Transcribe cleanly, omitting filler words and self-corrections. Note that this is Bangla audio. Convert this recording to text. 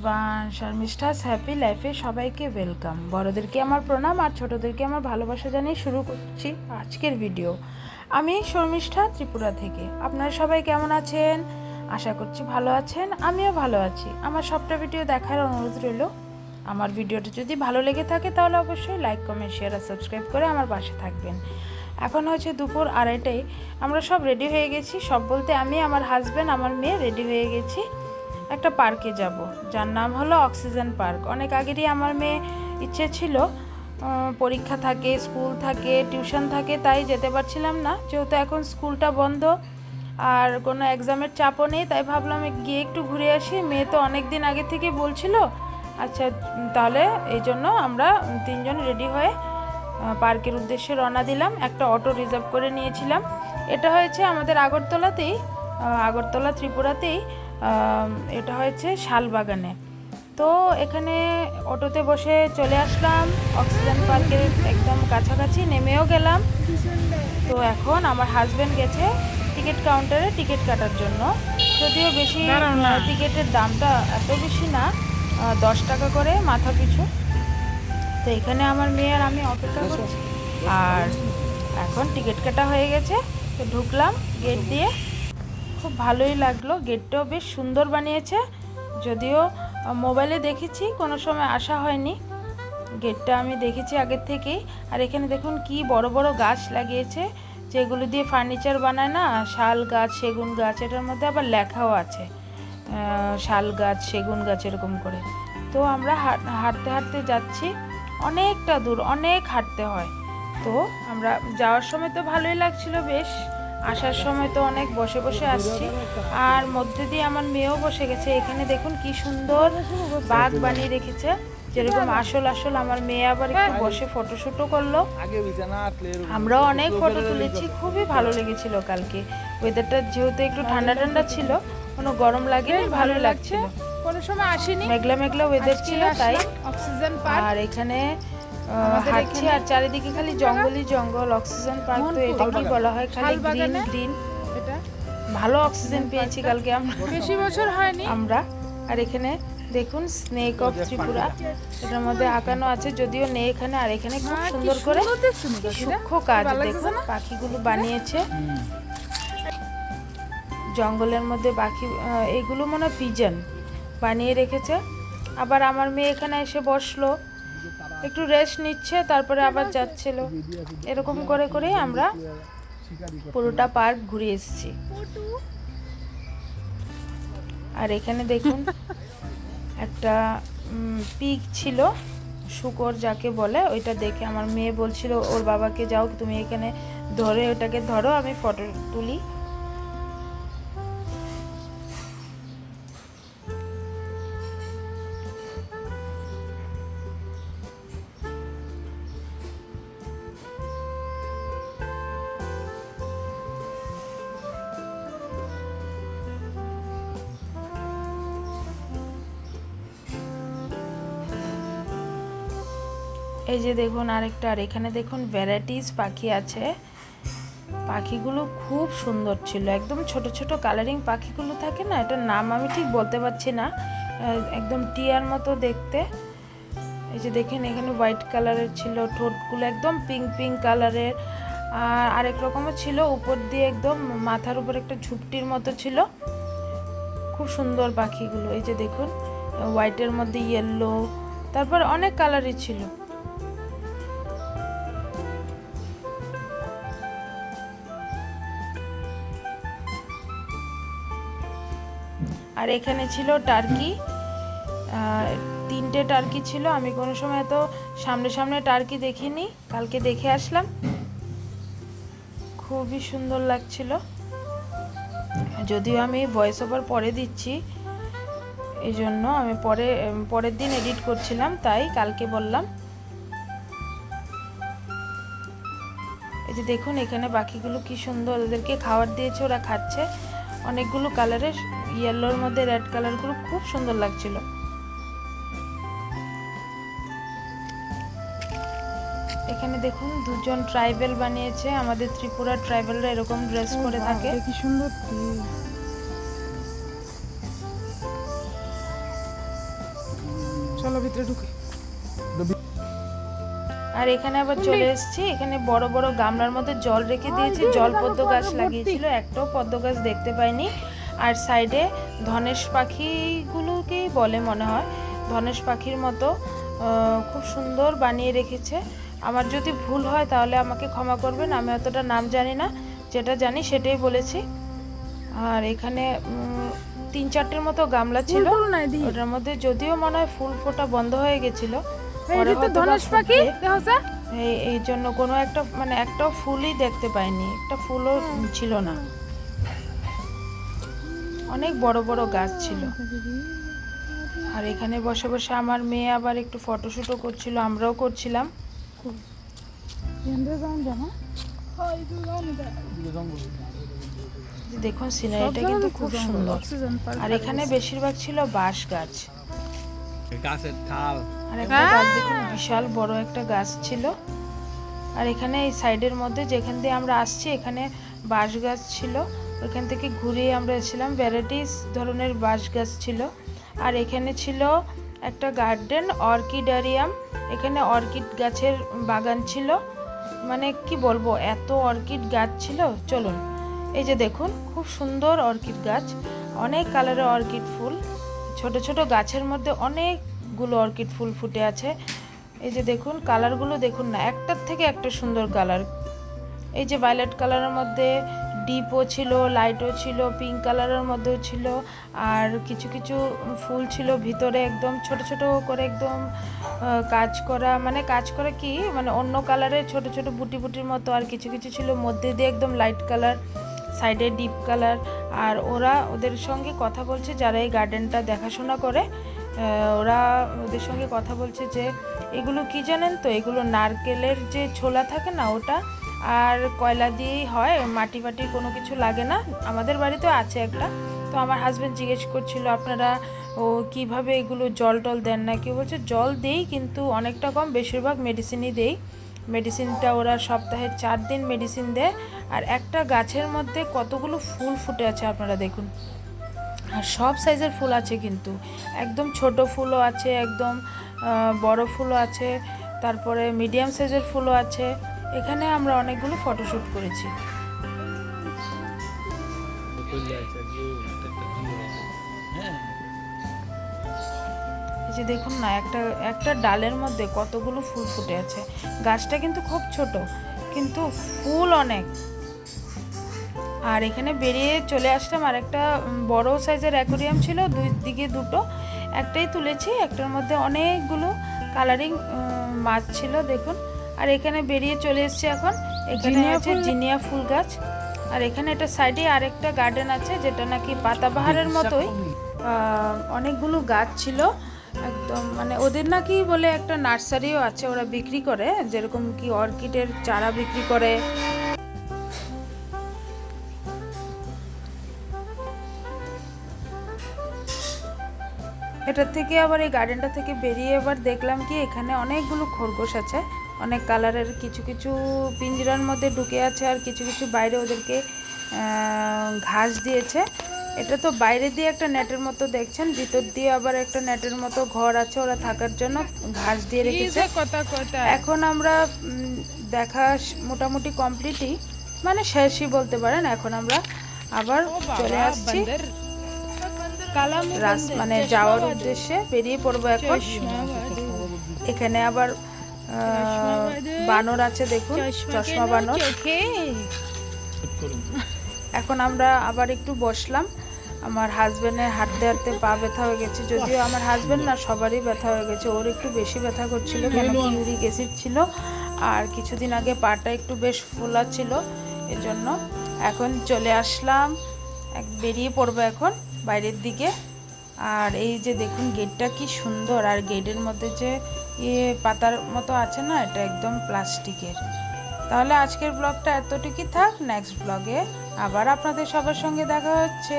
এভরিওয়ান, শর্মিষ্ঠাস হ্যাপি লাইফে সবাইকে ওয়েলকাম। বড়দেরকে আমার প্রণাম আর ছোটোদেরকে আমার ভালোবাসা জানিয়ে শুরু করছি আজকের ভিডিও। আমি শর্মিষ্ঠা ত্রিপুরা থেকে। আপনারা সবাই কেমন আছেন? আশা করছি ভালো আছেন, আমিও ভালো আছি। আমার সবটা ভিডিও দেখার অনুরোধ রইল। আমার ভিডিওটা যদি ভালো লেগে থাকে তাহলে অবশ্যই লাইক, কমেন্ট, শেয়ার আর সাবস্ক্রাইব করে আমার পাশে থাকবেন। এখন হচ্ছে দুপুর 2:30। আমরা সব রেডি হয়ে গেছি, সব বলতে আমি, আমার হাজব্যান্ড, আমার মেয়ে রেডি হয়ে গেছি। একটা পার্কে যাব, যার নাম হলো অক্সিজেন পার্ক। অনেক আগেরই আমার মেয়ে ইচ্ছে ছিল, পরীক্ষা থাকে, স্কুল থাকে, টিউশন থাকে, তাই যেতে পারছিলাম না। যেহেতু এখন স্কুলটা বন্ধ আর কোনো এক্সামের চাপও নেই, তাই ভাবলাম গিয়ে একটু ঘুরে আসি। মেয়ে তো অনেক দিন আগে থেকে বলছিল। আচ্ছা, তাহলে এই জন্য আমরা তিনজন রেডি হয়ে পার্কের উদ্দেশ্যে রওনা দিলাম। একটা অটো রিজার্ভ করে নিয়েছিলাম। এটা হয়েছে আমাদের আগরতলা ত্রিপুরাতেই। এটা হয়েছে শালবাগানে। তো এখানে অটোতে বসে চলে আসলাম অক্সিজেন পার্কের একদম কাছাকাছি, নেমেও গেলাম। তো এখন আমার হাজব্যান্ড গেছে টিকিট কাউন্টারে টিকিট কাটার জন্য। যদিও বেশি টিকিটের দামটা এত বেশি না, 10 টাকা করে মাথা পিছু। তো এখানে আমার মেয়ে আর আমি অপেক্ষা করছি। আর এখন টিকিট কাটা হয়ে গেছে, তো ঢুকলাম গেট দিয়ে। খুব ভালোই লাগলো, গেটটাও বেশ সুন্দর বানিয়েছে। যদিও মোবাইলে দেখেছি, কোনো সময় আসা হয়নি। গেটটা আমি দেখেছি আগের থেকেই। আর এখানে দেখুন কি বড় বড় গাছ লাগিয়েছে, যেগুলো দিয়ে ফার্নিচার বানায় না, শাল গাছ, সেগুন গাছ। এটার মধ্যে আবার লেখাও আছে শাল গাছ, সেগুন গাছ এরকম করে। তো আমরা হাঁটতে হাঁটতে যাচ্ছি, অনেকটা দূর, অনেক হাঁটতে হয়। তো আমরা যাওয়ার সময় তো ভালোই লাগছিল বেশ, আসার সময় তো অনেক বসে বসে আসছি। আর মধ্যে দিয়ে আমার মেয়েও বসে গেছে। এখানে দেখুন কি সুন্দর বাগ বানিয়ে রেখেছে, যেরকম আসল আমার মেয়ে আবার একটু বসে ফটোশুটও করলো। আমরাও অনেক ফটো তুলেছি, খুবই ভালো লেগেছিল কালকে। ওয়েদারটা যেহেতু একটু ঠান্ডা ঠান্ডা ছিল, কোনো গরম লাগেনি, ভালো লাগছিল। কোনো সময় আসিনি, মেঘলা মেঘলা ওয়েদার ছিল তাই। Oxygen park. আর এখানে হাঁটছি আর চারিদিকে খালি জঙ্গলই জঙ্গল। অক্সিজেন পার্ক তো এটা কি বলা হয়, খালি গ্রিন গ্রিন। এটা ভালো অক্সিজেন পেয়েছি কালকে আমরা, বেশি বছর হয়নি আমরা। আর এখানে দেখুন স্নেক অফ ত্রিপুরা, এটার মধ্যে আঁকানো আছে, যদিও নেই এখানে। আর এখানে খুব সুন্দর করে সূক্ষ্ম কাজ দেখুন পাখিগুলো বানিয়েছে জঙ্গলের মধ্যে। পাখি এগুলো মনে হয় পিজন বানিয়ে রেখেছে। আবার আমার মেয়ে এখানে এসে বসলো, একটু রেস্ট নিচ্ছে, তারপরে আবার যাচ্ছিল। এরকম করে করে আমরা পুরোটা পার্ক ঘুরে এসেছি। আর এখানে দেখুন একটা পিগ ছিল, শূকর যাকে বলে, ওইটা দেখে আমার মেয়ে বলছিল ওর বাবাকে, যাও তুমি এখানে ধরে ওটাকে ধরো, আমি ফটো তুলি। এই যে দেখুন আরেকটা। আর এখানে দেখুন ভ্যারাইটিস পাখি আছে। পাখিগুলো খুব সুন্দর ছিল, একদম ছোট ছোট কালারিং পাখিগুলো থাকে না, এটার নাম আমি ঠিক বলতে পারছি না, একদম টিয়ার মতো দেখতে। এই যে দেখেন এখানে হোয়াইট কালারের ছিল, ঠোঁটগুলো একদম পিঙ্ক পিঙ্ক কালারের। আর আরেক রকমও ছিল, উপর দিয়ে একদম মাথার উপর একটা ঝুপটির মতো ছিল। খুব সুন্দর পাখিগুলো। এই যে দেখুন হোয়াইটের মধ্যে ইয়েলো, তারপর অনেক কালারই ছিল। আর এখানে ছিল টার্কি, 3টে টার্কি ছিল। আমি কোনো সময় এত সামনে সামনে টার্কি দেখিনি, কালকে দেখে আসলাম, খুবই সুন্দর লাগছিল। যদিও আমি ভয়েস ওভার পরে দিচ্ছি, এই জন্য আমি পরের দিন এডিট করছিলাম, তাই কালকে বললাম। এই যে দেখুন এখানে পাখিগুলো কি সুন্দর, ওদেরকে খাবার দিয়েছে, ওরা খাচ্ছে। অনেকগুলো কালারের, ইয়েলোর মধ্যে রেড কালারগুলো খুব সুন্দর লাগছিল। এখানে দেখুন দুজন ট্রাইবেল বানিয়েছে, আমাদের ত্রিপুরা ট্রাইবেলরা এরকম ড্রেস করে থাকে। কি সুন্দর। ভিতরে ঢুকে। আর এখানে আবার চলে এসেছি, এখানে বড় বড় গামলার মধ্যে জল রেখে দিয়েছি, জল পদ্ম গাছ লাগিয়েছিল, একটাও পদ্ম গাছ দেখতে পাইনি। আর সাইডে ধনেশ পাখিগুলোকেই বলে মনে হয়, ধনেশ পাখির মতো খুব সুন্দর বানিয়ে রেখেছে। আমার যদি ভুল হয় তাহলে আমাকে ক্ষমা করবেন, আমি অতটা নাম জানি না, যেটা জানি সেটাই বলেছি। আর এখানে 3-4টের মতো গামলা ছিল, ওটার মধ্যে যদিও মনে হয় ফুল ফোটা বন্ধ হয়ে গেছিলো, ধনেশ পাখি এই জন্য কোনো একটা মানে একটাও ফুলই দেখতে পাইনি, একটা ফুলও ছিল না। অনেক বড় বড় গাছ ছিল। আর এখানে বসে বসে আমার মেয়ে আবার একটু ফটোশুটও করছিল, আমরাও করছিলাম। দেখুন সিনারিটা কিন্তু খুব সুন্দর। আর এখানে বেশিরভাগ ছিল বাঁশ গাছ, গাছের ঠাল। আর একটা গাছ দেখুন বিশাল বড় একটা গাছ ছিল। আর এখানে এই সাইডের মধ্যে যেখান দিয়ে আমরা আসছি এখানে বাঁশ গাছ ছিল, ওইখান থেকে ঘুরিয়ে আমরা এসেছিলাম। ভ্যারাইটিস ধরনের বাঁশ গাছ ছিল। আর এখানে ছিল একটা গার্ডেন, অর্কিডারিয়াম, এখানে অর্কিড গাছের বাগান ছিল। মানে কি বলবো, এত অর্কিড গাছ ছিল। চলুন, এই যে দেখুন খুব সুন্দর অর্কিড গাছ, অনেক কালারের অর্কিড ফুল, ছোট ছোট গাছের মধ্যে অনেকগুলো অর্কিড ফুল ফুটে আছে। এই যে দেখুন কালারগুলো দেখুন না, একটার থেকে একটা সুন্দর কালার। এই যে ভায়োলেট কালারের মধ্যে ডিপও ছিল, লাইটও ছিল, পিঙ্ক কালারের মধ্যেও ছিল। আর কিছু কিছু ফুল ছিল ভিতরে একদম ছোট ছোট করে, একদম কাজ করা, মানে কাজ করা কি মানে অন্য কালারের ছোট ছোট বুটি বুটির মতো। আর কিছু কিছু ছিল মধ্যে দিয়ে একদম লাইট কালার, সাইডে ডিপ কালার। আর ওরা ওদের সঙ্গে কথা বলছে, যারা এই গার্ডেনটা দেখাশোনা করে, ওরা ওদের সঙ্গে কথা বলছে যে এগুলো কি জানেন তো, এগুলো নারকেলের যে ছোলা থাকে না ওটা, আর কয়লা দিয়েই হয়, মাটি মাটির কোনো কিছু লাগে না। আমাদের বাড়িতেও আছে একটা। তো আমার হাজব্যান্ড জিজ্ঞেস করছিল আপনারা কিভাবে এগুলো জল টল দেন না, কেউ বলছে জল দেই কিন্তু অনেকটা কম, বেশিরভাগ মেডিসিনই দেই। মেডিসিনটা ওরা সপ্তাহে 4 দিন মেডিসিন দেয়। আর একটা গাছের মধ্যে কতগুলো ফুল ফুটে আছে আপনারা দেখুন। আর সব সাইজের ফুল আছে কিন্তু, একদম ছোট ফুলও আছে, একদম বড় ফুলও আছে, তারপরে মিডিয়াম সাইজের ফুলও আছে। এখানে আমরা অনেকগুলো ফটোশ্যুট করেছি। এই যে দেখুন না, একটা ডালের মধ্যে কতগুলো ফুল ফুটে আছে। গাছটা কিন্তু খুব ছোট, কিন্তু ফুল অনেক। আর এখানে বেরিয়ে চলে আসলাম, আর একটা বড় সাইজের অ্যাকোরিয়াম ছিল, দুই দিকে দুটো, একটাই তুলেছি, একটার মধ্যে অনেকগুলো কালারিং মাছ ছিল দেখুন। আর এখানে বেরিয়ে চলে এসেছি এখন, এখানে আছে জিনিয়া ফুল গাছ। আর এখানে একটা সাইডে আরেকটা গার্ডেন আছে, যেটা নাকি পাতাবাহারের মতোই, অনেকগুলো গাছ ছিল একদম, মানে ওদের নাকি বলে একটা নার্সারিও আছে, ওরা বিক্রি করে, যেরকম কি অর্কিডের চারা বিক্রি করে। এটার থেকে আবার এই গার্ডেনটা থেকে বেরিয়ে এবার দেখলাম কি এখানে অনেকগুলো খরগোশ আছে, অনেক কালারের, কিছু কিছু পিঞ্জরার মধ্যে ঢুকে আছে, আর কিছু কিছু বাইরে ওদেরকে ঘাস দিয়েছে। এটা তো বাইরে দিয়ে একটা নেটের মতো দেখছেন, ভিতর দিয়ে আবার একটা নেটের মতো ঘর আছে, ওরা থাকার জন্য ঘাস দিয়ে রেখেছে। এখন আমরা দেখা মোটামুটি কমপ্লিটই, মানে শেষই বলতে পারেন। এখন আমরা আবার চলে আসছি মানে যাওয়ার উদ্দেশ্যে, বেরিয়ে পড়বো এখন। এখানে আবার বানর আছে দেখুন, চশমা বানর। এখন আমরা আবার একটু বসলাম, আমার হাজব্যান্ডের হাঁটতে হাঁটতে পা ব্যথা হয়ে গেছে, যদিও আমার হাজব্যান্ড না সবারই ব্যথা হয়ে গেছে, ওর একটু বেশি ব্যথা করছিল, কেন কি ইউরিক অ্যাসিড ছিল, আর কিছুদিন আগে পাটা একটু বেশ ফোলা ছিল, এজন্য। এখন চলে আসলাম, বেরিয়ে পড়বো এখন বাইরের দিকে। আর এই যে দেখুন গেটটা কি সুন্দর, আর গেটের মধ্যে যে পাতার মতো আছে না, এটা একদম প্লাস্টিকের। তাহলে আজকের ব্লগটা এতটুকুই থাক, নেক্সট ব্লগে আবার আপনাদের সবার সঙ্গে দেখা হচ্ছে।